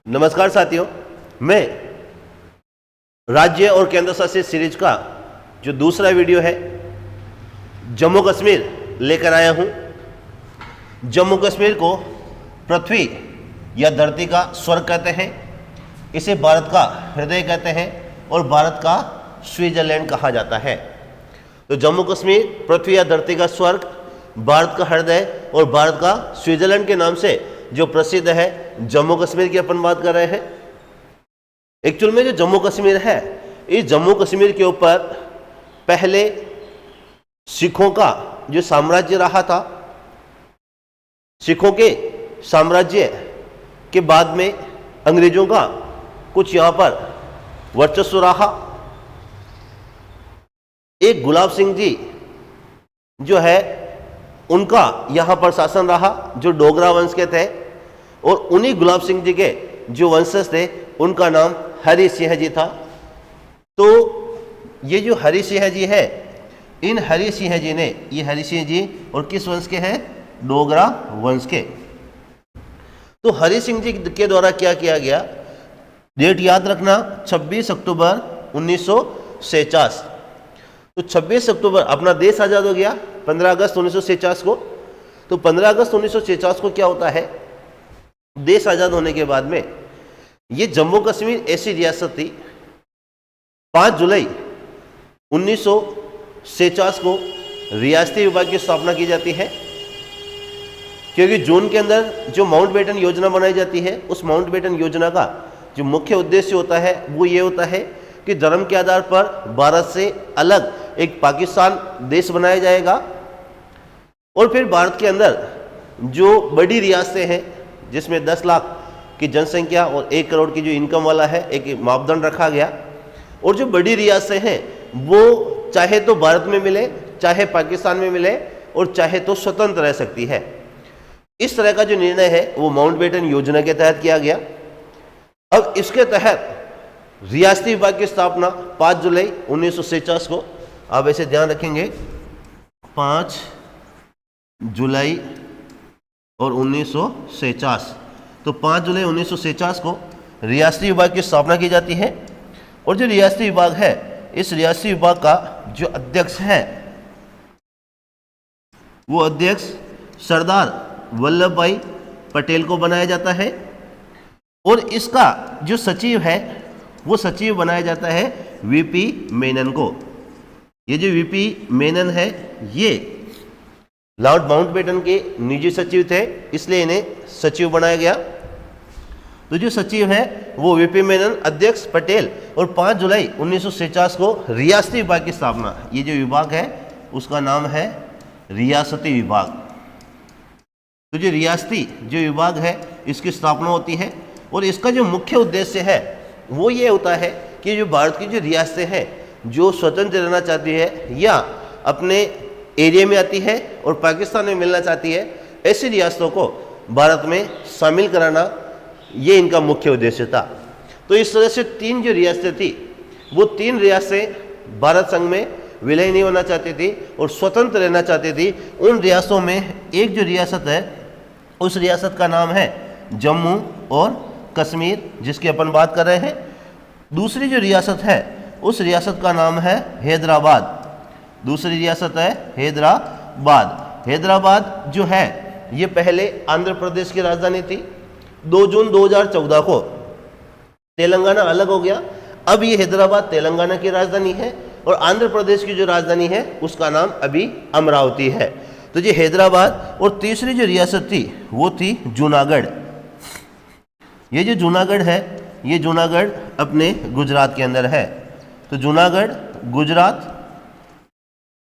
नमस्कार साथियों, मैं राज्य और केंद्र शासित सीरीज का जो दूसरा वीडियो है जम्मू कश्मीर लेकर आया हूं। जम्मू कश्मीर को पृथ्वी या धरती का स्वर्ग कहते हैं, इसे भारत का हृदय कहते हैं और भारत का स्विट्जरलैंड कहा जाता है। तो जम्मू कश्मीर पृथ्वी या धरती का स्वर्ग, भारत का हृदय और भारत का स्विट्जरलैंड के नाम से जो प्रसिद्ध है, जम्मू कश्मीर की अपन बात कर रहे हैं। एक्चुअल में जो जम्मू कश्मीर है, इस जम्मू कश्मीर के ऊपर पहले सिखों का जो साम्राज्य रहा था, सिखों के साम्राज्य के बाद में अंग्रेजों का कुछ यहाँ पर वर्चस्व रहा। एक गुलाब सिंह जी जो है उनका यहाँ पर शासन रहा, जो डोगरा वंश के थे, और उन्हीं गुलाब सिंह जी के जो वंशज थे उनका नाम हरि सिंह जी था। तो ये जो हरि सिंह जी है, इन हरि सिंह जी ने, ये हरि सिंह जी और किस वंश के हैं? डोगरा वंश के। तो हरि सिंह जी के द्वारा क्या किया गया, डेट याद रखना, 26 अक्टूबर 1949। तो 26 अक्टूबर अपना देश आज़ाद हो गया 15 अगस्त 1949 को। तो 15 अगस्त 1949 को क्या होता है, देश आज़ाद होने के बाद में ये जम्मू कश्मीर ऐसी रियासत थी, 5 जुलाई 1949 को रियासती विभाग की स्थापना की जाती है, क्योंकि जून के अंदर जो माउंटबेटन योजना बनाई जाती है, उस माउंटबेटन योजना का जो मुख्य उद्देश्य होता है वो ये होता है कि धर्म के आधार पर भारत से अलग एक पाकिस्तान देश बनाया जाएगा, और फिर भारत के अंदर जो बड़ी रियासतें हैं, जिसमें 10 लाख की जनसंख्या और 1 करोड़ की जो इनकम वाला है, एक मापदंड रखा गया। और जो बड़ी रियासतें हैं वो चाहे तो भारत में मिले, चाहे पाकिस्तान में मिले, और चाहे तो स्वतंत्र रह सकती है। इस तरह का जो निर्णय है वो माउंटबेटन योजना के तहत किया गया। अब इसके तहत रियासती विभाग की स्थापना 5 जुलाई 1949 को, आप ऐसे ध्यान रखेंगे, 5 जुलाई और 1949। तो 5 जुलाई 1949 को रियासती विभाग की स्थापना की जाती है। और जो रियासती विभाग है, इस रियासती विभाग का जो अध्यक्ष है वो अध्यक्ष सरदार वल्लभ भाई पटेल को बनाया जाता है, और इसका जो सचिव है वो सचिव बनाया जाता है वीपी मेनन को। ये जो वीपी मेनन है, ये लॉर्ड माउंटबेटन के निजी सचिव थे, इसलिए इन्हें सचिव बनाया गया। तो जो सचिव है वो वीपी मेनन, अध्यक्ष पटेल, और 5 जुलाई 1949 को रियासती विभाग की स्थापना। ये जो विभाग है उसका नाम है रियासती विभाग। तो जो रियासती जो विभाग है इसकी स्थापना होती है, और इसका जो मुख्य उद्देश्य है वो ये होता है कि जो भारत की जो रियासतें हैं जो स्वतंत्र रहना चाहती है या अपने एरिया में आती है और पाकिस्तान में मिलना चाहती है, ऐसी रियासतों को भारत में शामिल कराना, ये इनका मुख्य उद्देश्य था। तो इस तरह से 3 जो रियासतें थी, वो 3 रियासतें भारत संघ में विलय नहीं होना चाहती थी और स्वतंत्र रहना चाहती थी। उन रियासतों में एक जो रियासत है, उस रियासत का नाम है जम्मू और कश्मीर, जिसकी अपन बात कर रहे हैं। दूसरी जो रियासत है उस रियासत का नाम है हैदराबाद। दूसरी रियासत है हैदराबाद। हैदराबाद जो है ये पहले आंध्र प्रदेश की राजधानी थी। 2 जून 2014 को तेलंगाना अलग हो गया, अब ये हैदराबाद तेलंगाना की राजधानी है, और आंध्र प्रदेश की जो राजधानी है उसका नाम अभी अमरावती है। तो ये हैदराबाद। और तीसरी जो रियासत थी वो थी जूनागढ़। ये जो जूनागढ़ है, ये जूनागढ़ अपने गुजरात के अंदर है। तो जूनागढ़ गुजरात,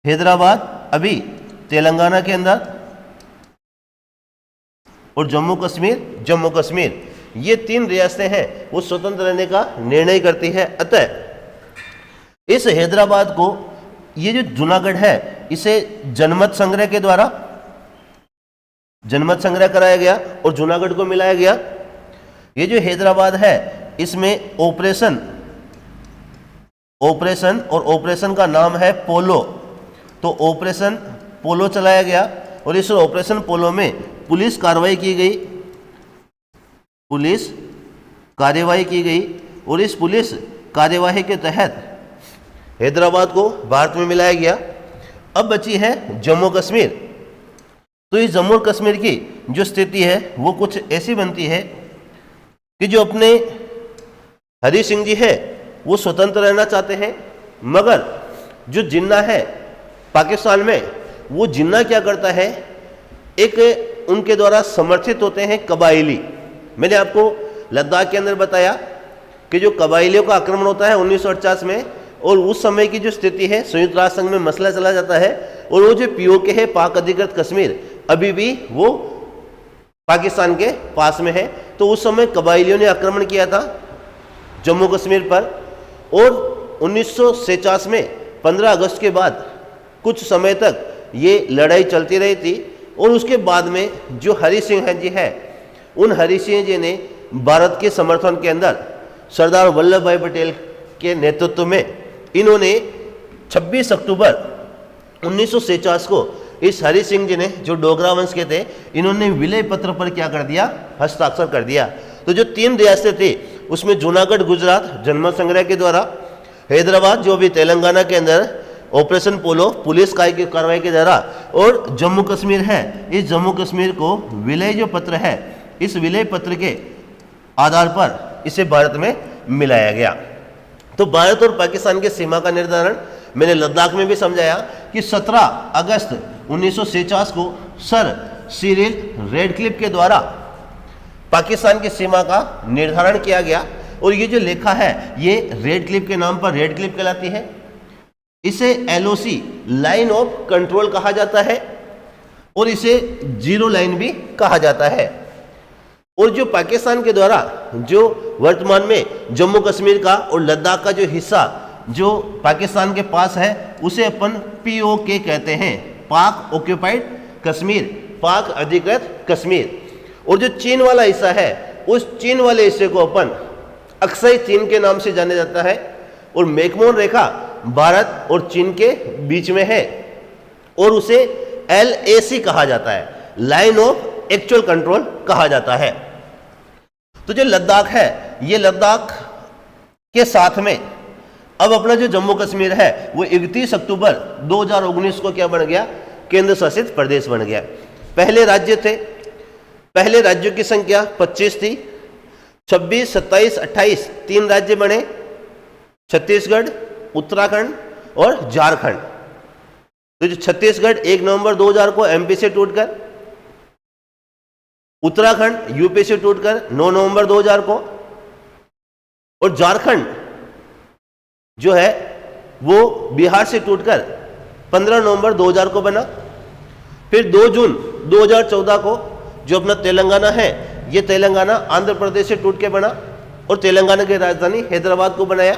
हैदराबाद अभी तेलंगाना के अंदर, और जम्मू कश्मीर, ये 3 रियासतें हैं वो स्वतंत्र रहने का निर्णय करती है। अतः इस हैदराबाद को, ये जो जूनागढ़ है, इसे जनमत संग्रह के द्वारा जनमत संग्रह कराया गया और जूनागढ़ को मिलाया गया। ये जो हैदराबाद है इसमें ऑपरेशन और ऑपरेशन का नाम है पोलो। तो ऑपरेशन पोलो चलाया गया, और इस ऑपरेशन पोलो में पुलिस कार्रवाई की गई, पुलिस कार्यवाही की गई और इस पुलिस कार्यवाही के तहत हैदराबाद को भारत में मिलाया गया। अब बची है जम्मू कश्मीर। तो इस जम्मू कश्मीर की जो स्थिति है वो कुछ ऐसी बनती है कि जो अपने हरि सिंह जी है वो स्वतंत्र रहना चाहते हैं, मगर जो जिन्ना है पाकिस्तान में, वो जिन्ना क्या करता है, एक उनके द्वारा समर्थित होते हैं कबाइली। मैंने आपको लद्दाख के अंदर बताया कि जो कबाइलियों का आक्रमण होता है 1948 में, और उस समय की जो स्थिति है संयुक्त राष्ट्र संघ में मसला चला जाता है, और वो जो पीओके है पाक अधिकृत कश्मीर अभी भी वो पाकिस्तान के पास में है। तो उस समय कबाइलियों ने आक्रमण किया था जम्मू कश्मीर पर, और 1949 में 15 अगस्त के बाद कुछ समय तक ये लड़ाई चलती रही थी। और उसके बाद में जो हरि सिंह जी है, उन हरि सिंह जी ने भारत के समर्थन के अंदर सरदार वल्लभ भाई पटेल के नेतृत्व में इन्होंने 26 अक्टूबर 1949 को इस हरि सिंह जी ने, जो डोगरा वंश के थे, इन्होंने विलय पत्र पर क्या कर दिया, हस्ताक्षर कर दिया। तो जो 3 रियासतें थी उसमें जूनागढ़ गुजरात जनमत संग्रह के द्वारा, हैदराबाद जो अभी तेलंगाना के अंदर ऑपरेशन पोलो पुलिस कार्रवाई के द्वारा, और जम्मू कश्मीर है, इस जम्मू कश्मीर को विलय जो पत्र है, इस विलय पत्र के आधार पर इसे भारत में मिलाया गया। तो भारत और पाकिस्तान की सीमा का निर्धारण मैंने लद्दाख में भी समझाया कि 17 अगस्त 1949 को सर सिरिल रेडक्लिफ के द्वारा पाकिस्तान की सीमा का निर्धारण किया गया। और ये जो लेखा है ये रेडक्लिफ के नाम पर रेडक्लिफ कहलाती है। इसे LOC लाइन ऑफ कंट्रोल कहा जाता है, और इसे जीरो लाइन भी कहा जाता है। और जो पाकिस्तान के द्वारा जो वर्तमान में जम्मू कश्मीर का और लद्दाख का जो हिस्सा जो पाकिस्तान के पास है उसे अपन POK कहते हैं, पाक ऑक्यूपाइड कश्मीर, पाक अधिकृत कश्मीर। और जो चीन वाला हिस्सा है उस चीन वाले हिस्से को अपन अक्सई चीन के नाम से जाना जाता है। और मैकमोहन रेखा भारत और चीन के बीच में है और उसे LAC कहा जाता है, लाइन ऑफ एक्चुअल कंट्रोल कहा जाता है। तो जो लद्दाख है, ये लद्दाख के साथ में अब अपना जो जम्मू कश्मीर है वो 31 अक्टूबर 2019 को क्या बन गया, केंद्र शासित प्रदेश बन गया। पहले राज्य थे, पहले राज्यों की संख्या 25 थी, 26, 27, 28 3 राज्य बने, छत्तीसगढ़, उत्तराखंड और झारखंड। तो जो छत्तीसगढ़ 1 नवंबर 2000 को MP से टूटकर, उत्तराखंड यूपी से टूटकर 9 नवंबर 2000 को, और झारखंड जो है वो बिहार से टूटकर 15 नवंबर 2000 को बना। फिर 2 जून 2014 को जो अपना तेलंगाना है, ये तेलंगाना आंध्र प्रदेश से टूट के बना और तेलंगाना की राजधानी हैदराबाद को बनाया।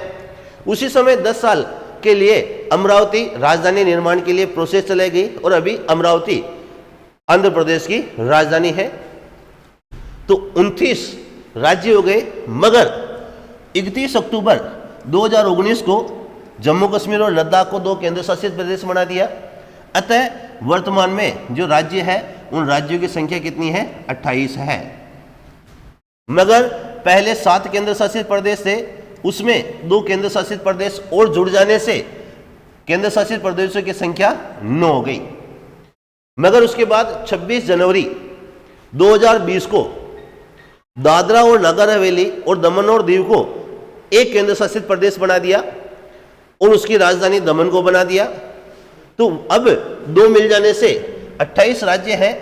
उसी समय 10 साल के लिए अमरावती राजधानी निर्माण के लिए प्रोसेस चलाई गई और अभी अमरावती आंध्र प्रदेश की राजधानी है। तो 29 राज्य हो गए, मगर 31 अक्टूबर 2019 को जम्मू कश्मीर और लद्दाख को 2 केंद्र शासित प्रदेश बना दिया। अतः वर्तमान में जो राज्य है उन राज्यों की संख्या कितनी है, 28 है। मगर पहले 7 केंद्र शासित प्रदेश थे, उसमें 2 केंद्र शासित प्रदेश और जुड़ जाने से केंद्र शासित प्रदेशों की संख्या 9 हो गई। मगर उसके बाद 26 जनवरी 2020 को दादरा और नगर हवेली और दमन और दीव को एक केंद्र शासित प्रदेश बना दिया और उसकी राजधानी दमन को बना दिया। तो अब 2 मिल जाने से 28 राज्य हैं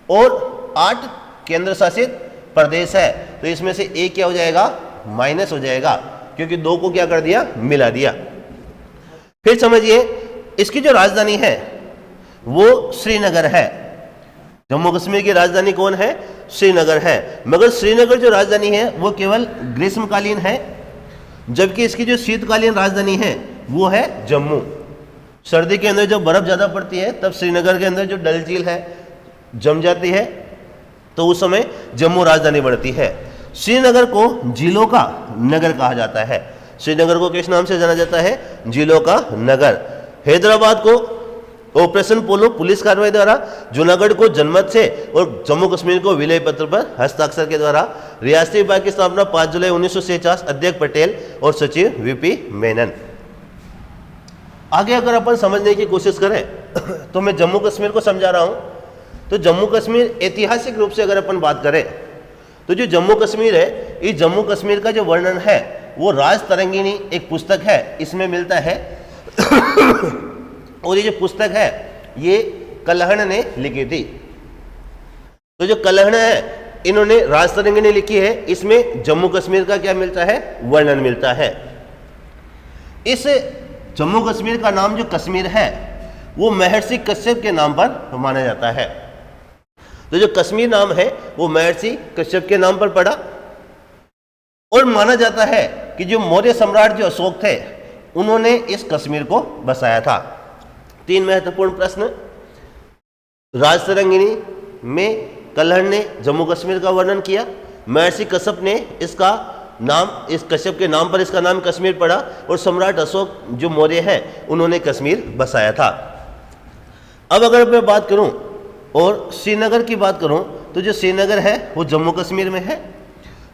और 8 केंद्र शासित प्रदेश है। तो इसमें से एक क्या हो जाएगा, माइनस हो जाएगा, क्योंकि 2 को क्या कर दिया, मिला दिया। फिर समझिए इसकी जो राजधानी है वो श्रीनगर है। जम्मू कश्मीर की राजधानी कौन है, श्रीनगर है। मगर श्रीनगर जो राजधानी है वो केवल ग्रीष्मकालीन है, जबकि इसकी जो शीतकालीन राजधानी है वो है जम्मू। सर्दी के अंदर जब बर्फ ज़्यादा पड़ती है तब श्रीनगर के अंदर जो डल झील है जम जाती है, तो उस समय जम्मू राजधानी बढ़ती है। श्रीनगर को झीलों का नगर कहा जाता है। श्रीनगर को किस नाम से जाना जाता है, झीलों का नगर। हैदराबाद को ऑपरेशन पोलो पुलिस कार्रवाई द्वारा, जूनागढ़ को जनमत से और जम्मू कश्मीर को विलय पत्र पर हस्ताक्षर के द्वारा रियासती विभाग की स्थापना 5 जुलाई 1949, अध्यक्ष पटेल और सचिव वीपी मेनन। आगे अगर अपन समझने की कोशिश करें तो मैं जम्मू कश्मीर को समझा रहा हूं। तो जम्मू कश्मीर ऐतिहासिक रूप से अगर अपन बात करें तो जो जम्मू कश्मीर है, इस जम्मू कश्मीर का जो वर्णन है वो राज तरंगिणी एक पुस्तक है, इसमें मिलता है। और ये जो पुस्तक है ये कलहण ने लिखी थी। तो जो कलहण है इन्होंने राज तरंगिणी लिखी है, इसमें जम्मू कश्मीर का क्या मिलता है, वर्णन मिलता है। इस जम्मू कश्मीर का नाम जो कश्मीर है वो महर्षि कश्यप के नाम पर माना जाता है। तो जो कश्मीर नाम है वो महर्षि कश्यप के नाम पर पड़ा और माना जाता है कि जो मौर्य सम्राट जो अशोक थे उन्होंने इस कश्मीर को बसाया था। 3 महत्वपूर्ण प्रश्न। राज तरंगिणी में कलहण ने जम्मू कश्मीर का वर्णन किया, महर्षि कश्यप ने इसका नाम, इस कश्यप के नाम पर इसका नाम कश्मीर पड़ा, और सम्राट अशोक जो मौर्य है उन्होंने कश्मीर बसाया था। अब अगर मैं बात करूं और श्रीनगर की बात करूं तो जो श्रीनगर है वो जम्मू कश्मीर में है।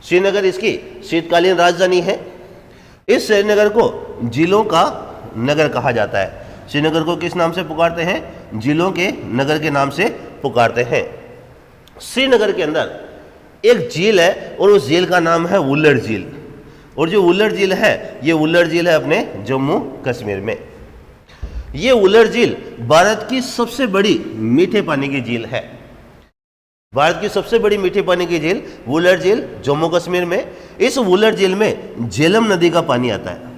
श्रीनगर इसकी शीतकालीन राजधानी है। इस श्रीनगर को जिलों का नगर कहा जाता है। श्रीनगर को किस नाम से पुकारते हैं, जिलों के नगर के नाम से पुकारते हैं। श्रीनगर के अंदर एक झील है और उस झील का नाम है वुल्लर झील, और जो वुल्लर झील है ये वुल्लर झील है अपने जम्मू कश्मीर में। ये वुल्लर झील भारत की सबसे बड़ी मीठे पानी की झील है। भारत की सबसे बड़ी मीठे पानी की झील वुल्लर झील जम्मू कश्मीर में। इस वुल्लर झील में झेलम नदी का पानी आता है।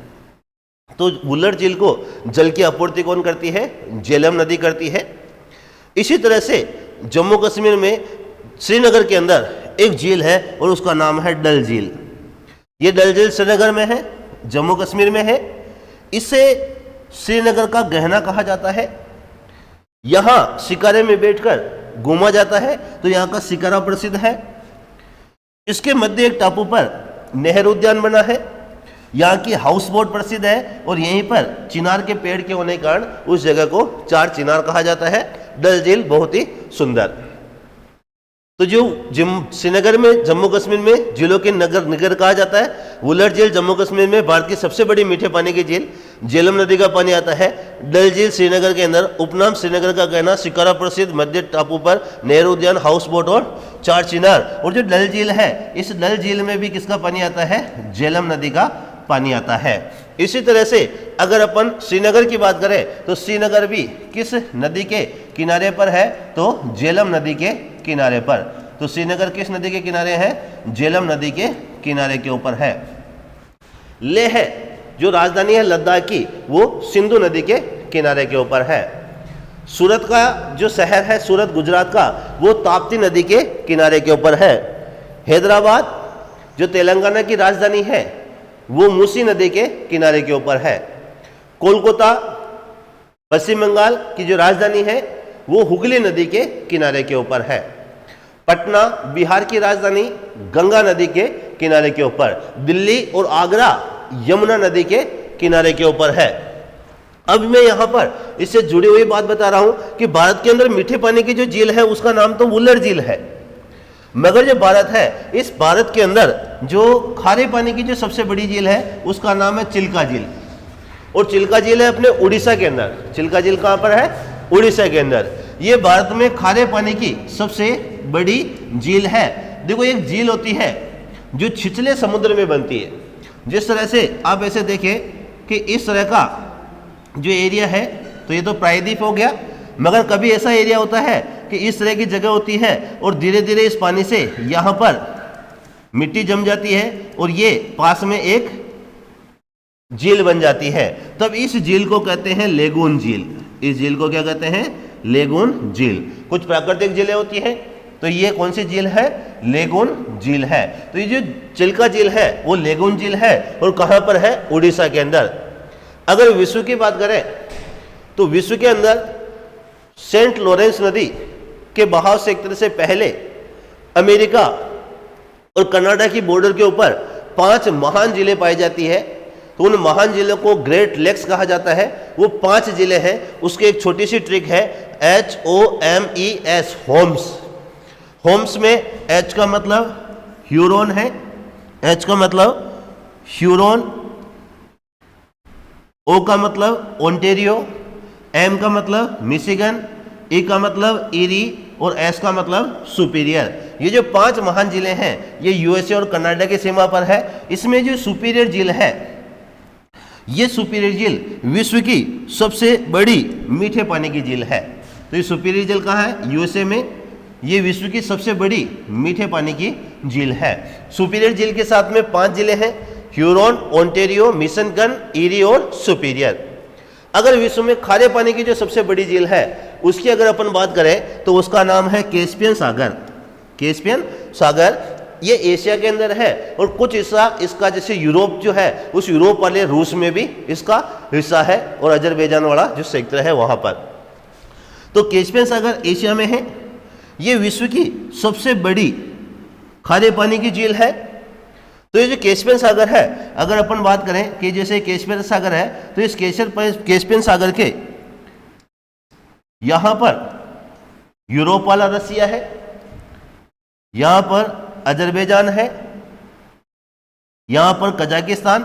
तो वुल्लर झील को जल की आपूर्ति कौन करती है, झेलम नदी करती है। इसी तरह से जम्मू कश्मीर में श्रीनगर के अंदर एक झील है और उसका नाम है डल झील। ये डल झील श्रीनगर में है, जम्मू कश्मीर में है। इसे श्रीनगर का गहना कहा जाता है। यहां शिकारे में बैठकर घूमा जाता है तो यहां का शिकारा प्रसिद्ध है। इसके मध्य एक टापू पर नेहरू उद्यान बना है। यहाँ की हाउस बोट प्रसिद्ध है और यहीं पर चिनार के पेड़ के होने के कारण उस जगह को 4 चिनार कहा जाता है। डल झील बहुत ही सुंदर। तो जो श्रीनगर में जम्मू कश्मीर में झीलों के नगर कहा जाता है। वुल्लर झील जम्मू कश्मीर में भारत की सबसे बड़ी मीठे पानी की झील, झेलम नदी का पानी आता है। डल झील श्रीनगर के अंदर, उपनाम श्रीनगर का कहना, शिकारा प्रसिद्ध, मध्य टापू पर नेहरू उद्यान, हाउस बोट और 4 चिनार। और जो डल झील है इस डल झील में भी किसका पानी आता है, झेलम नदी का पानी आता है। इसी तरह से अगर अपन श्रीनगर की बात करें तो श्रीनगर भी किस नदी के किनारे पर है, तो झेलम नदी के किनारे पर। तो श्रीनगर किस नदी के किनारे है, झेलम नदी के किनारे के ऊपर है। लेह जो राजधानी है लद्दाख की वो सिंधु नदी के किनारे के ऊपर है। सूरत का जो शहर है, सूरत गुजरात का, वो ताप्ती नदी के किनारे के ऊपर है। हैदराबाद जो तेलंगाना की राजधानी है वो मूसी नदी के किनारे के ऊपर है। कोलकाता पश्चिम बंगाल की जो राजधानी है वो हुगली नदी के किनारे के ऊपर है। पटना बिहार की राजधानी गंगा नदी के किनारे के ऊपर। दिल्ली और आगरा यमुना नदी के किनारे के ऊपर है। अब मैं यहाँ पर इससे जुड़ी हुई बात बता रहा हूं कि भारत के अंदर मीठे पानी की जो झील है उसका नाम तो वुल्लर झील है, मगर जो भारत है इस भारत के अंदर जो खारे पानी की जो सबसे बड़ी झील है उसका नाम है चिल्का झील। और चिल्का झील है अपने उड़ीसा के अंदर। चिल्का झील कहाँ पर है, उड़ीसा के अंदर। ये भारत में खारे पानी की सबसे बड़ी झील है। देखो एक झील होती है जो छिछले समुद्र में बनती है। जिस तरह से आप ऐसे देखें कि इस तरह का जो एरिया है तो ये तो प्रायद्वीप हो गया, मगर कभी ऐसा एरिया होता है कि इस तरह की जगह होती है और धीरे धीरे इस पानी से यहाँ पर मिट्टी जम जाती है और ये पास में एक झील बन जाती है। तब इस झील को कहते हैं लेगून झील। इस झील को क्या कहते हैं, लेगून झील। कुछ प्राकृतिक झीलें होती हैं, तो ये कौन सी झील है, लेगून झील है। तो ये जो चिल्का झील है वो लेगून झील है और कहाँ पर है, उड़ीसा के अंदर। अगर विश्व की बात करें तो विश्व के अंदर सेंट लॉरेंस नदी के बहाव से एक तरह से पहले अमेरिका और कनाडा की बॉर्डर के ऊपर 5 महान झीलें पाई जाती है। तो उन महान झीलों को ग्रेट लेक्स कहा जाता है। वो 5 झीलें हैं। उसकी एक छोटी सी ट्रिक है, HOMES, होम्स। होम्स में H का मतलब ह्यूरोन है, एच का मतलब ह्यूरोन, ओ का मतलब ओंटेरियो, एम का मतलब मिशिगन, ई का मतलब ईरी और एस का मतलब सुपीरियर। ये जो 5 महान जिले हैं ये यूएसए और कनाडा की सीमा पर है। इसमें जो सुपीरियर झील है, ये सुपीरियर झील विश्व की सबसे बड़ी मीठे पानी की झील है। तो ये सुपीरियर झील कहाँ है? यूएसए में। ये विश्व की सबसे बड़ी मीठे पानी की झील है। सुपीरियर झील के साथ में 5 जिले हैं, ह्यूरोन, ओंटेरियो, मिशिगन, ईरी और सुपीरियर। अगर विश्व में खारे पानी की जो सबसे बड़ी झील है उसकी अगर अपन बात करें तो उसका नाम है कैस्पियन सागर। कैस्पियन सागर ये एशिया के अंदर है और कुछ हिस्सा इसका जैसे यूरोप जो है उस यूरोप वाले रूस में भी इसका हिस्सा है और अजरबैजान वाला जो क्षेत्र है वहां पर। तो कैस्पियन सागर एशिया में है। ये विश्व की सबसे बड़ी खारे पानी की झील है। तो ये जो कैस्पियन सागर है, अगर अपन बात करें कि जैसे कैस्पियन सागर है तो इस कैस्पियन सागर के यहां पर यूरोप वाला रसिया है, यहां पर अजरबैजान है, यहां पर कजाकिस्तान,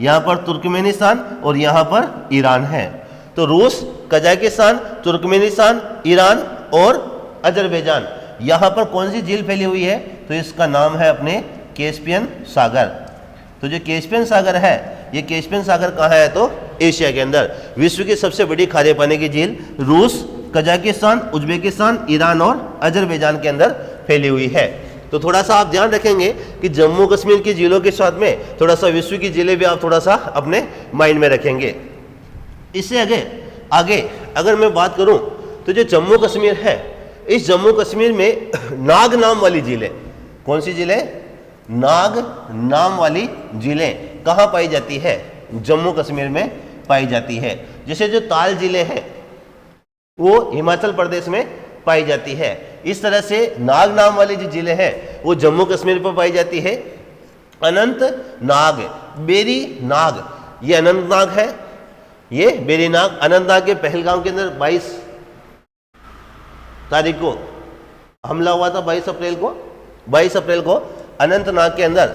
यहां पर तुर्कमेनिस्तान और यहां पर ईरान है। तो रूस, कजाकिस्तान, तुर्कमेनिस्तान, ईरान और अजरबैजान, यहां पर कौन सी झील फैली हुई है? तो इसका नाम है अपने कैस्पियन सागर। तो जो कैस्पियन सागर है, ये कैस्पियन सागर कहाँ है? तो एशिया के अंदर। विश्व की सबसे बड़ी खारे पानी की झील रूस, कजाकिस्तान, उज्बेकिस्तान, ईरान और अजरबैजान के अंदर फैली हुई है। तो थोड़ा सा आप ध्यान रखेंगे कि जम्मू कश्मीर की झीलों के साथ में थोड़ा सा विश्व की झीलें भी आप थोड़ा सा अपने माइंड में रखेंगे। इससे आगे अगर मैं बात करूं तो जो जम्मू कश्मीर है, इस जम्मू कश्मीर में नाग नाम वाली झीलें, कौन सी झीलें? नाग नाम वाली झीलें कहाँ पाई जाती है? जम्मू कश्मीर में पाई जाती है। जैसे जो ताल झीलें हैं वो हिमाचल प्रदेश में पाई जाती है। इस तरह से नाग नाम वाली जो झीलें हैं वो जम्मू कश्मीर पर पाई जाती है। अनंत नाग, बेरी नाग, ये अनंत नाग है, ये बेरी नाग। अनंतनाग के पहलगाम के अंदर 22 तारीख को हमला हुआ था, 22 अप्रैल को अनंतनाग के अंदर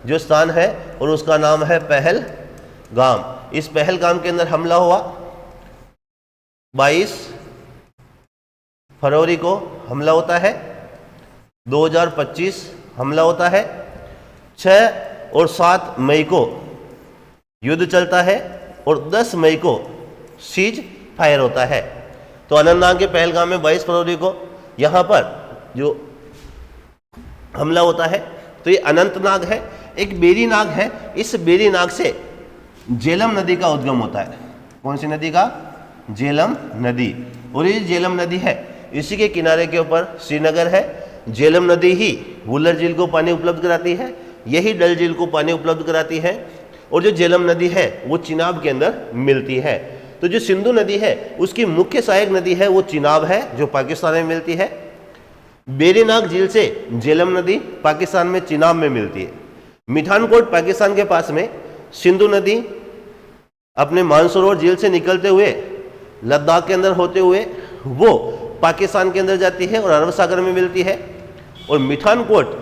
जो स्थान है और उसका नाम है पहलगाम। इस पहलगाम के अंदर हमला हुआ, 22 फरवरी को हमला होता है, 2025 हमला होता है, 6 और 7 मई को युद्ध चलता है और 10 मई को सीज फायर होता है। तो अनंतनाग के पहलगाम में 22 फरवरी को यहाँ पर जो हमला होता है, तो ये अनंतनाग है। एक बेरी नाग है, इस बेरी नाग से झेलम नदी का उद्गम होता है। कौन सी नदी का? झेलम नदी। और ये झेलम नदी है, इसी के किनारे के ऊपर श्रीनगर है। झेलम नदी ही वुलर झील को पानी उपलब्ध कराती है, यही डल झील को पानी उपलब्ध कराती है। और जो झेलम नदी है वो चिनाब के अंदर मिलती है। तो जो सिंधु नदी है उसकी मुख्य सहायक नदी है वो चिनाब है, जो पाकिस्तान में मिलती है। बेरी नाग झील से झेलम नदी पाकिस्तान में चिनाब में मिलती है। मिठानकोट पाकिस्तान के पास में, सिंधु नदी अपने मानसरोवर झील से निकलते हुए लद्दाख के अंदर होते हुए वो पाकिस्तान के अंदर जाती है और अरब सागर में मिलती है। और मिठानकोट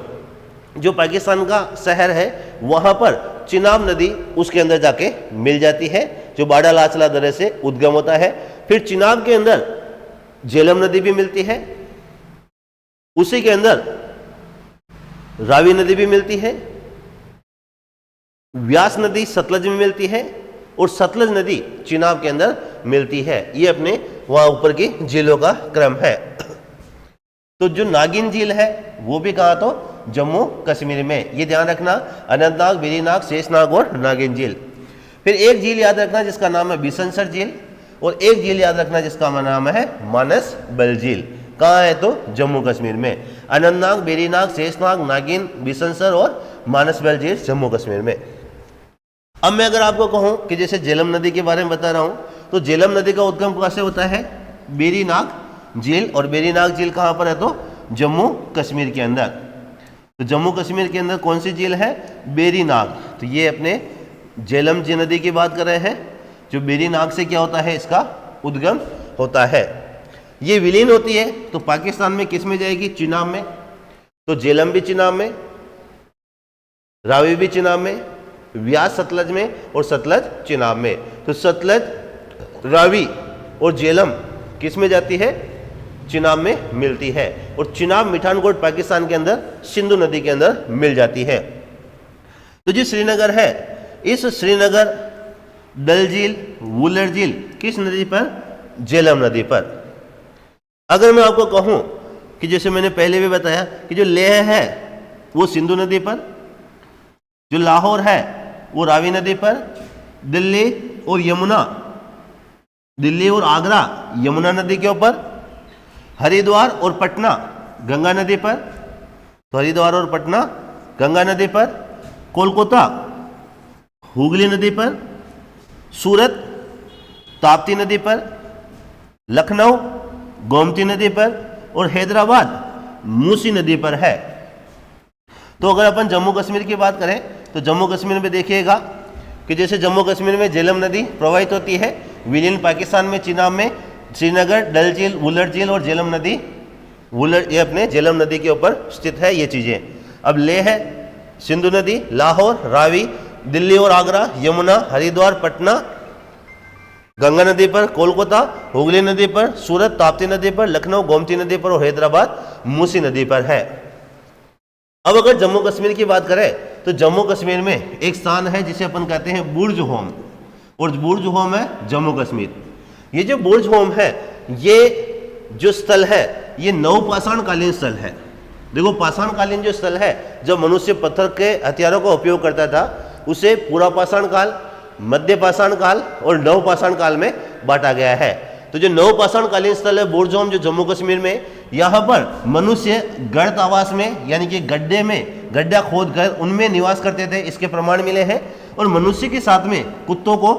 जो पाकिस्तान का शहर है वहाँ पर चिनाब नदी उसके अंदर जाके मिल जाती है, जो बाड़ा लाचला दर्रे से उद्गम होता है। फिर चिनाब के अंदर झेलम नदी भी मिलती है, उसी के अंदर रावी नदी भी मिलती है, व्यास नदी सतलज में मिलती है और सतलज नदी चिनाब के अंदर मिलती है। ये अपने वहां ऊपर की झीलों का क्रम है। तो जो नागिन झील है वो भी कहा? तो जम्मू कश्मीर में। ये ध्यान रखना, अनंतनाग, बेरीनाग, शेषनाग और नागिन झील। फिर एक झील याद रखना जिसका नाम है बिसनसर झील, और एक झील याद रखना जिसका नाम है मानस बल झील। कहाँ है? तो जम्मू कश्मीर में। अनंतनाग, बेरीनाग, शेषनाग, नागिन, बिसनसर और मानस बल झील जम्मू कश्मीर में। अब मैं अगर आपको कहूं कि जैसे झेलम नदी के बारे में बता रहा हूं, तो झेलम नदी का उद्गम कैसे होता है? बेरीनाग झील। और बेरीनाग झील कहाँ पर है? तो जम्मू कश्मीर के अंदर। तो जम्मू कश्मीर के अंदर कौन सी झील है? बेरीनाग। तो ये अपने झेलम नदी की बात कर रहे हैं, जो बेरीनाग से क्या होता है? इसका उद्गम होता है। ये विलीन होती है तो पाकिस्तान में किस में जाएगी? चिनाब में। तो झेलम भी चिनाब में, रावी भी चिनाब में, व्यास सतलज में और सतलज चिनाब में। तो सतलज, रावी और झेलम किस में जाती है? चिनाब में मिलती है। और चिनाब मिठानकोट पाकिस्तान के अंदर सिंधु नदी के अंदर मिल जाती है। तो जो श्रीनगर है, इस श्रीनगर डल झील, वुलर झील किस नदी पर? झेलम नदी पर। अगर मैं आपको कहूं कि जैसे मैंने पहले भी बताया कि जो लेह है वो सिंधु नदी पर, जो लाहौर है वो रावी नदी पर, दिल्ली और यमुना, दिल्ली और आगरा यमुना नदी के ऊपर, हरिद्वार और पटना गंगा नदी पर, तो हरिद्वार और पटना गंगा नदी पर, कोलकाता हुगली नदी पर, सूरत ताप्ती नदी पर, लखनऊ गोमती नदी पर और हैदराबाद मूसी नदी पर है। तो अगर अपन जम्मू कश्मीर की बात करें तो जम्मू कश्मीर में देखिएगा कि जैसे जम्मू कश्मीर में झेलम नदी प्रवाहित होती है, विलीन पाकिस्तान में चिनाब में श्रीनगर, डल झील, वुलर झील और झेलम नदी, वुलर ये अपने झेलम नदी के ऊपर स्थित है ये चीज़ें। अब लेह है सिंधु नदी, लाहौर, रावी, दिल्ली और आगरा यमुना, हरिद्वार पटना गंगा नदी पर, कोलकाता हुगली नदी पर, सूरत ताप्ती नदी पर, लखनऊ गोमती नदी पर और हैदराबाद मूसी नदी पर है। अब अगर जम्मू कश्मीर की बात करें तो जम्मू कश्मीर में एक स्थान है जिसे अपन कहते हैं बुर्ज होम, और बुर्ज होम है जम्मू कश्मीर। ये जो बुर्ज होम है, ये जो स्थल है ये नवपाषाणकालीन स्थल है। देखो पाषाणकालीन जो स्थल है, जब मनुष्य पत्थर के हथियारों का उपयोग करता था, उसे पूरा पाषाण काल, मध्य पाषाण काल और नवपाषाण काल में बांटा गया है। तो जो नवपाषाणकालीन स्थल है बुर्ज होम जो जम्मू कश्मीर में, यहाँ पर मनुष्य गर्त आवास में यानी कि गड्ढे में गड्ढा खोद कर उनमें निवास करते थे, इसके प्रमाण मिले हैं। और मनुष्य के साथ में कुत्तों को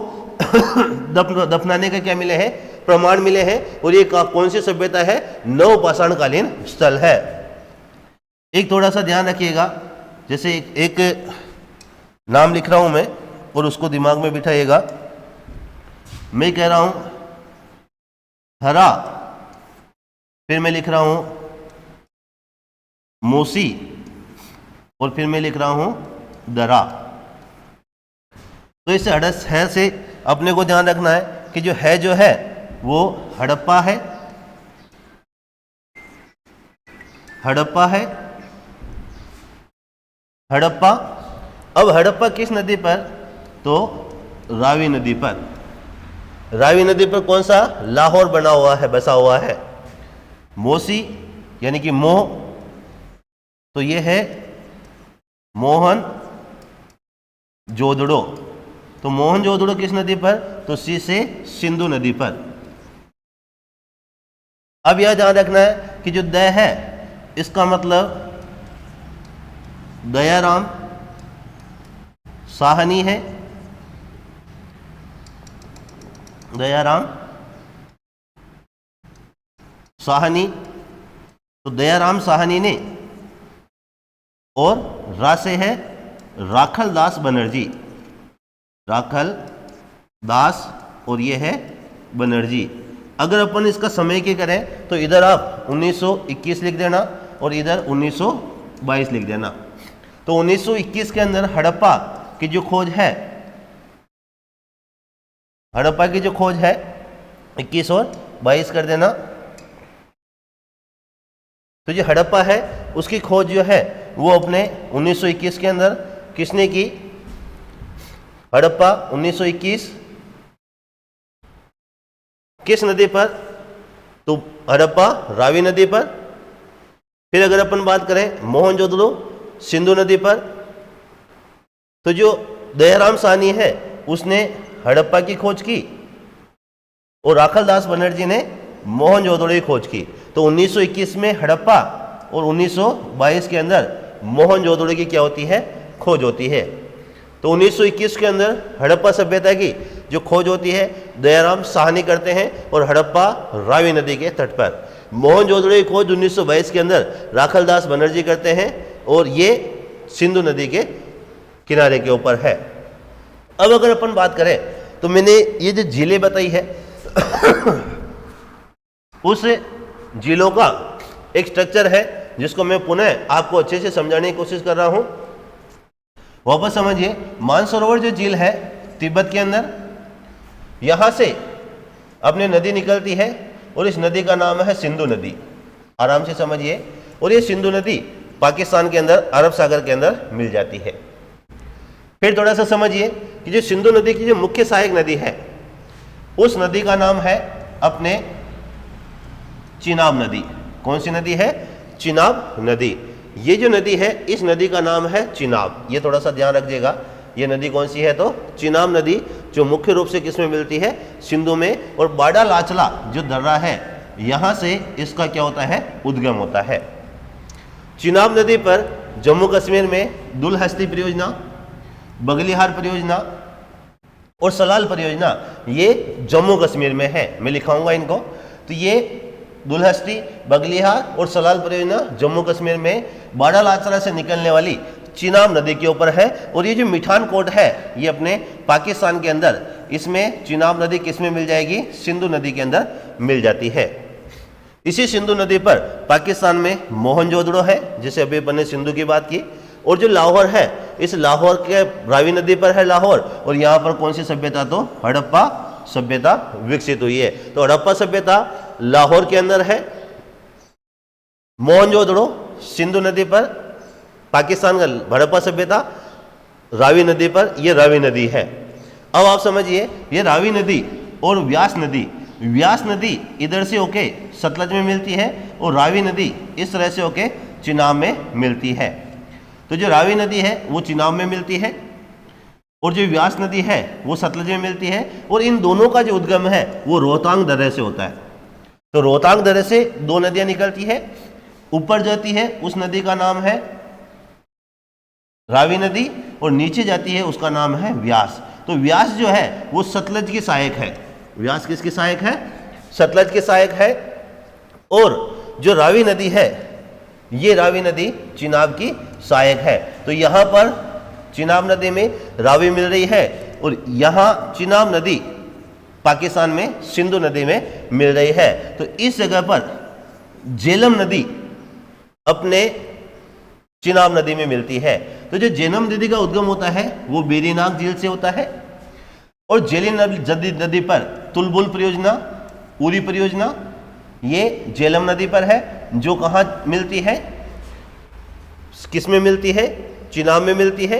दफनाने का क्या मिले हैं? प्रमाण मिले हैं। और ये कौन सी सभ्यता है? नवपाषाणकालीन स्थल है। एक थोड़ा सा ध्यान रखिएगा, जैसे एक नाम लिख रहा हूं मैं और उसको दिमाग में बिठाइएगा। मैं कह रहा हूं हरा, फिर मैं लिख रहा हूं मोसी और फिर मैं लिख रहा हूं दरा। तो इस हड़स है से अपने को ध्यान रखना है कि जो है वो हड़प्पा है, हड़प्पा है, हड़प्पा। अब हड़प्पा किस नदी पर? तो रावी नदी पर। रावी नदी पर कौन सा? लाहौर बना हुआ है, बसा हुआ है। मोसी यानी कि मोह, तो ये है मोहन जोदड़ो। तो मोहन जोदड़ो किस नदी पर? तो सी से सिंधु नदी पर। अब यह ध्यान रखना है कि जो द है इसका मतलब दयाराम साहनी है, दयाराम साहनी। तो दयाराम साहनी ने, और रा से है राखल दास बनर्जी, राखल दास और ये है बनर्जी। अगर अपन इसका समय की करें तो इधर आप 1921 लिख देना और इधर 1922 लिख देना। तो 1921 के अंदर हड़प्पा की जो खोज है, हड़प्पा की जो खोज है 21 और 22 कर देना। तो जो हड़प्पा है उसकी खोज जो है वो अपने 1921 के अंदर किसने की? हड़प्पा 1921 किस नदी पर? तो हड़प्पा रावी नदी पर। फिर अगर अपन बात करें मोहनजोदड़ो सिंधु नदी पर, तो जो दयाराम साहनी है उसने हड़प्पा की खोज की और राखल दास बनर्जी ने मोहनजोदड़ो की खोज की। तो 1921 में हड़प्पा और 1922 के अंदर मोहनजोदड़ो की क्या होती है? खोज होती है। तो 1921 के अंदर हड़प्पा सभ्यता की जो खोज होती है दयाराम साहनी करते हैं और हड़प्पा रावी नदी के तट पर। मोहनजोदड़ो की खोज 1922 के अंदर राखल दास बनर्जी करते हैं और ये सिंधु नदी के किनारे के ऊपर है। अब अगर अपन बात करें तो मैंने ये जो झीलें बताई है उस झीलों का एक स्ट्रक्चर है जिसको मैं पुनः आपको अच्छे से समझाने की कोशिश कर रहा हूं। वापस समझिए, मानसरोवर जो झील है तिब्बत के अंदर, यहां से अपने नदी निकलती है और इस नदी का नाम है सिंधु नदी। आराम से समझिए। और ये सिंधु नदी पाकिस्तान के अंदर अरब सागर के अंदर मिल जाती है। फिर थोड़ा सा समझिए कि जो सिंधु नदी की जो मुख्य सहायक नदी है, उस नदी का नाम है अपने चिनाब नदी। कौन सी नदी है? चिनाब नदी। ये जो नदी है, इस नदी का नाम है चिनाब। ये थोड़ा सा ध्यान रखिएगा। ये नदी कौन सी है? तो चिनाब नदी, जो मुख्य रूप से किस में मिलती है? सिंधु में। और बाडा लाचला जो दर्रा है, यहां से इसका क्या होता है? उद्गम होता है। चिनाब नदी पर जम्मू कश्मीर में दुलहस्ती परियोजना, बगलिहार परियोजना और सलाल परियोजना, ये जम्मू कश्मीर में है। मैं लिखाऊंगा इनको। तो ये दुलहस्ती, बगलिहार और सलाल परियोजना जम्मू कश्मीर में बाडा लाचला से निकलने वाली चिनाब नदी के ऊपर है। और ये जो मिठान कोट है, ये अपने पाकिस्तान के अंदर, इसमें चिनाब नदी किस में मिल जाएगी? सिंधु नदी के अंदर मिल जाती है। इसी सिंधु नदी पर पाकिस्तान में मोहनजोदड़ो है, जिसे अभी अपन ने सिंधु की बात की। और जो लाहौर है, इस लाहौर के रावी नदी पर है लाहौर। और यहाँ पर कौन सी सभ्यता? तो हड़प्पा सभ्यता विकसित हुई है। तो हड़प्पा सभ्यता लाहौर के अंदर है। मोहनजोदड़ो सिंधु नदी पर, पाकिस्तान का हड़प्पा सभ्यता रावी नदी पर, यह रावी नदी है। अब आप समझिए, ये रावी नदी और व्यास नदी, व्यास नदी इधर से होके सतलज में मिलती है और रावी नदी इस तरह से होके चिनाब में मिलती है। तो जो रावी नदी है वो चिनाब में मिलती है और जो व्यास नदी है वो सतलज में मिलती है। और इन दोनों का जो उद्गम है वो रोहतांग दर्रे से होता है। तो रोहतांग दर्रे से दो नदियां निकलती है, ऊपर जाती है उस नदी का नाम है रावी नदी और नीचे जाती है उसका नाम है व्यास। तो व्यास जो है वो सतलज की सहायक है। व्यास किसकी सहायक है? सतलज की सहायक है। और जो रावी नदी है, ये रावी नदी चिनाब की सहायक है। तो यहां पर चिनाब नदी में रावी मिल रही है और यहां चिनाब नदी पाकिस्तान में सिंधु नदी में मिल रही है। तो इस जगह पर झेलम नदी अपने चिनाब नदी में मिलती है। तो जो झेलम नदी का उद्गम होता है वो वेरीनाग झील से होता है। और झेलम नदी पर तुलबुल परियोजना, उरी परियोजना, ये झेलम नदी पर है, जो कहाँ मिलती है? किस में मिलती है? चिनाब में मिलती है।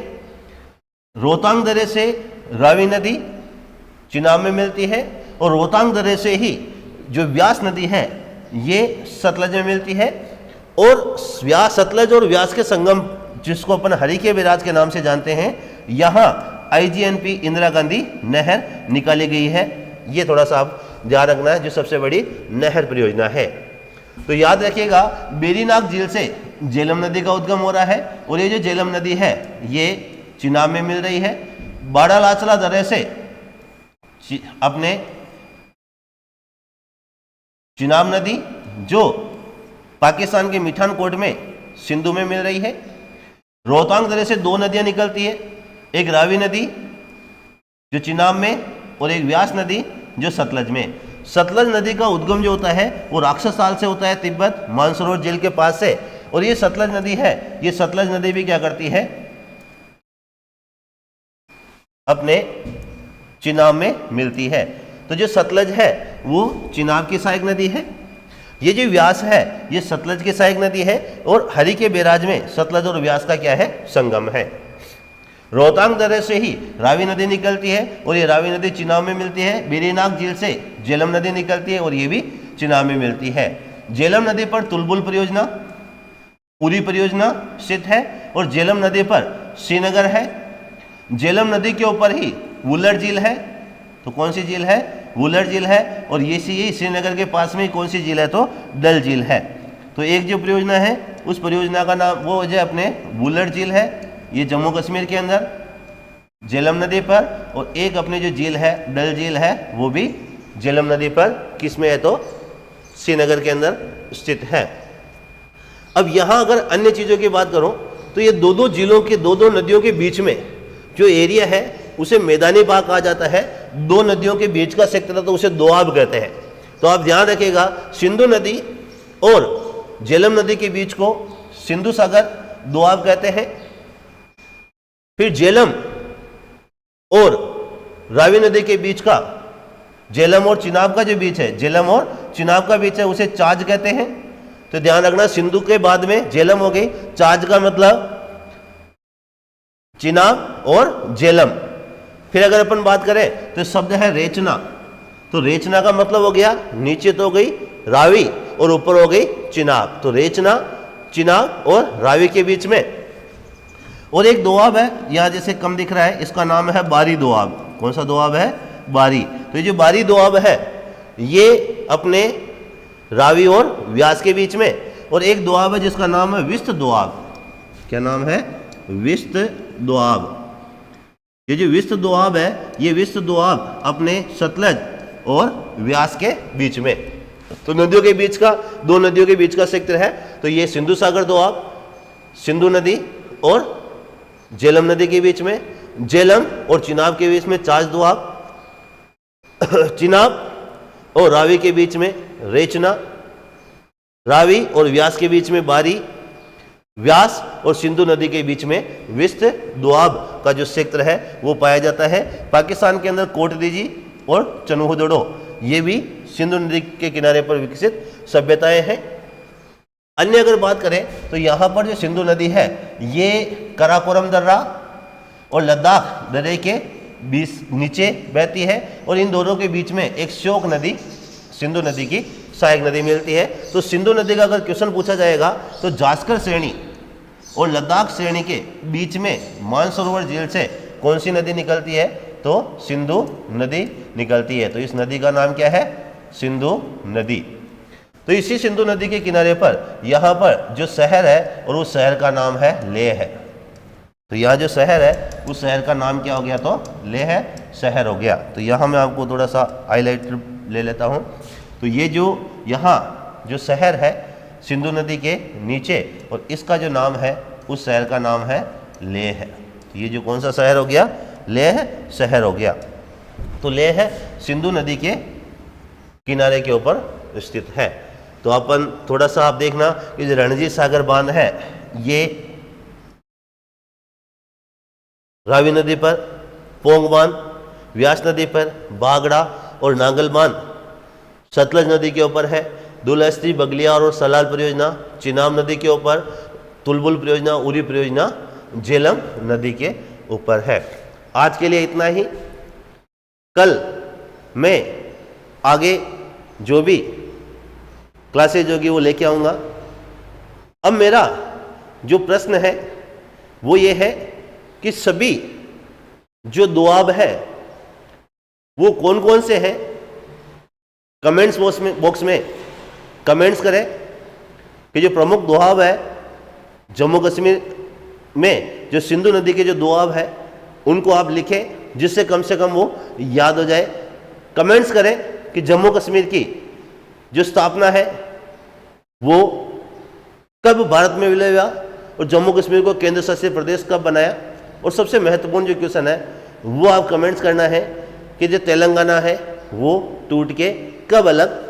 रोहतांग दर्रे से रावी नदी चिनाब में मिलती है और रोहतांग दर्रे से ही जो व्यास नदी है ये सतलज में मिलती है। और व्यास, सतलज और व्यास के संगम, जिसको अपन हरिके बैराज के नाम से जानते हैं, यहाँ IGNP इंदिरा गांधी नहर निकाली गई है। ये थोड़ा सा आप ध्यान रखना है, जो सबसे बड़ी नहर परियोजना है। तो याद रखिएगा, वेरीनाग झील से झेलम नदी का उद्गम हो रहा है और ये जो झेलम नदी है ये चिनाब में मिल रही है। बाडा लाचला दर्रे से अपने चिनाब नदी जो पाकिस्तान के मिठान कोट में सिंधु में मिल रही है। रोहतांग दर्रे से दो नदियां निकलती है, एक रावी नदी जो चिनाब में और एक व्यास नदी जो सतलज में। सतलज नदी का उद्गम जो होता है वो राक्षस ताल से होता है, तिब्बत मानसरोवर झील के पास से। और ये सतलज नदी है, ये सतलज नदी भी क्या करती है? अपने चिनाब में मिलती है। तो जो सतलज है वो चिनाब की सहायक नदी है। ये जो व्यास है ये सतलज की सहायक नदी है। और हरिके बैराज में सतलज और व्यास का क्या है? संगम है। रोहतांग दर्रे से ही रावी नदी निकलती है और ये रावी नदी चिनाब में मिलती है। वेरीनाग झील से झेलम नदी निकलती है और ये भी चिनाब में मिलती है। झेलम नदी पर तुलबुल परियोजना, उरी परियोजना स्थित है और झेलम नदी पर श्रीनगर है। झेलम नदी के ऊपर ही वुलर झील है। तो कौन सी झील है? वुलर झील है। और ये श्रीनगर के पास में कौन सी झील है? तो डल झील है। तो एक जो परियोजना है उस परियोजना का नाम वो जो अपने वुलर झील है, ये जम्मू कश्मीर के अंदर झेलम नदी पर। और एक अपने जो झील है डल झील है वो भी झेलम नदी पर किस में है? तो श्रीनगर के अंदर स्थित है। अब यहाँ अगर अन्य चीज़ों की बात करूँ तो ये दो झीलों के, दो नदियों के बीच में जो एरिया है उसे मैदानी भाग कहा जाता है। दो नदियों के बीच का सेक्टर तो उसे दोआब कहते हैं। तो आप ध्यान रखिएगा, सिंधु नदी और झेलम नदी के बीच को सिंधु सागर दोआब कहते हैं। फिर झेलम और रावी नदी के बीच का, झेलम और चिनाब का जो बीच है, झेलम और चिनाब का बीच है, उसे चाज कहते हैं। तो ध्यान रखना, सिंधु के बाद में झेलम हो गई, चाज का मतलब चिनाब और झेलम। फिर अगर अपन बात करें तो शब्द है रेचना। तो रेचना का मतलब हो गया नीचे तो हो गई रावी और ऊपर हो गई चिनाब। तो रेचना, चिनाब और रावी के बीच में। और एक दोआब है, यहां जैसे कम दिख रहा है, इसका नाम है बारी दोआब। कौन सा दोआब है? बारी। तो ये जो बारी दोआब है ये अपने रावी और व्यास के बीच में। और एक दोआब है जिसका नाम है विस्त दोआब। क्या नाम है? विस्त दोआब। ये जो विस्त दोआब है, ये विस्त दोआब अपने सतलज और व्यास के बीच में। तो नदियों के बीच का, दो नदियों के बीच का क्षेत्र है। तो ये सिंधु सागर दोआब, सिंधु नदी और झेलम नदी के बीच में, झेलम और चिनाब के बीच में चाज दोआब, चिनाब और रावी के बीच में रेचना, रावी और व्यास के बीच में बारी, व्यास और सिंधु नदी के बीच में विस्त दोआब का जो क्षेत्र है वो पाया जाता है। पाकिस्तान के अंदर कोटदीजी और चनुहदड़ो, ये भी सिंधु नदी के किनारे पर विकसित सभ्यताएं हैं। अन्य अगर बात करें तो यहाँ पर जो सिंधु नदी है ये कराकोरम दर्रा और लद्दाख दर्रे के बीच नीचे बहती है। और इन दोनों के बीच में एक श्योक नदी, सिंधु नदी की सहायक नदी मिलती है। तो सिंधु नदी का अगर क्वेश्चन पूछा जाएगा तो जास्कर श्रेणी और लद्दाख श्रेणी के बीच में मानसरोवर झील से कौन सी नदी निकलती है? तो सिंधु नदी निकलती है। तो इस नदी का नाम क्या है? सिंधु नदी। तो इसी सिंधु नदी के किनारे पर यहाँ पर जो शहर है और उस शहर का नाम है लेह है। तो यहाँ जो शहर है उस शहर का नाम क्या हो गया? तो लेह शहर हो गया। तो यहाँ मैं आपको थोड़ा सा हाईलाइट ले लेता हूँ। तो ये जो यहाँ जो शहर है सिंधु नदी के नीचे, और इसका जो नाम है उस शहर का नाम है लेह। तो ये जो कौन सा शहर हो गया? लेह शहर हो गया। तो लेह सिंधु नदी के किनारे के ऊपर स्थित है। तो अपन थोड़ा सा आप देखना कि जो रणजीत सागर बांध है ये रावी नदी पर, पोंग बांध व्यास नदी पर, बागड़ा और नांगल बांध सतलज नदी के ऊपर है। दुलहस्ती, बगलियार और सलाल परियोजना चिनाब नदी के ऊपर, तुलबुल परियोजना, उरी परियोजना झेलम नदी के ऊपर है। आज के लिए इतना ही। कल मैं आगे जो भी क्लासेज होगी वो लेके आऊँगा। अब मेरा जो प्रश्न है वो ये है कि सभी जो दोआब है वो कौन कौन से हैं? कमेंट्स बॉक्स में कमेंट्स करें कि जो प्रमुख दोआब है जम्मू कश्मीर में, जो सिंधु नदी के जो दोआब है उनको आप लिखें जिससे कम से कम वो याद हो जाए। कमेंट्स करें कि जम्मू कश्मीर की जो स्थापना है वो कब भारत में विलय हुआ और जम्मू कश्मीर को केंद्र शासित प्रदेश कब बनाया। और सबसे महत्वपूर्ण जो क्वेश्चन है वो आप कमेंट्स करना है कि जो तेलंगाना है वो टूट के कब अलग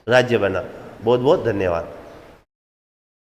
राज्य बना। बहुत बहुत धन्यवाद।